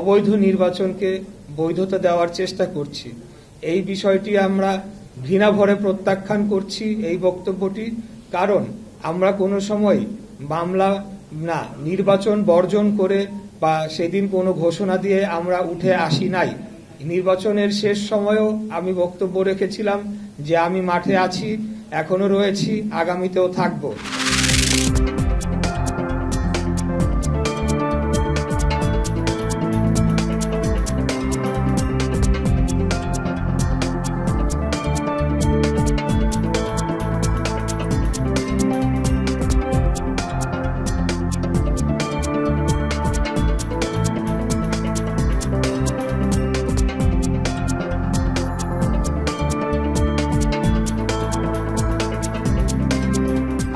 অবৈধ নির্বাচনকে বৈধতা দেওয়ার চেষ্টা করছি। এই বিষয়টি আমরা ঘৃণাভরে প্রত্যাখ্যান করছি এই বক্তব্যটি, কারণ আমরা কোনো সময় মামলা না নির্বাচন বর্জন করে বা সেদিন কোনো ঘোষণা দিয়ে আমরা উঠে আসি নাই। নির্বাচনের শেষ সময়েও আমি বক্তব্য রেখেছিলাম যে আমি মাঠে আছি, এখনো রয়েছি, আগামীতেও থাকব।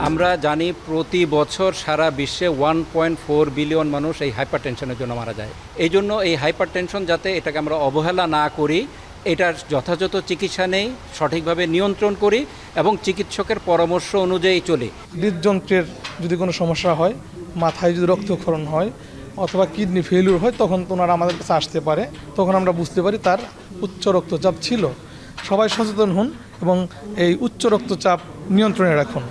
আমরা জানি প্রতি বছর সারা বিশ্বে 1.4 বিলিয়ন মানুষ এই হাইপার টেনশনের জন্য মারা যায়। এই জন্য এই হাইপার টেনশন যাতে এটাকে আমরা অবহেলা না করি, এটার যথাযথ চিকিৎসা নেই, সঠিকভাবে নিয়ন্ত্রণ করি এবং চিকিৎসকের পরামর্শ অনুযায়ী চলি। হৃদযন্ত্রের যদি কোনো সমস্যা হয়, মাথায় যদি রক্তক্ষরণ হয় অথবা কিডনি ফেলিউর হয়, তখন ওনারা আমাদের কাছে আসতে পারে। তখন আমরা বুঝতে পারি তার উচ্চ রক্তচাপ ছিল। সবাই সচেতন হন এবং এই উচ্চ রক্তচাপ নিয়ন্ত্রণে রাখুন।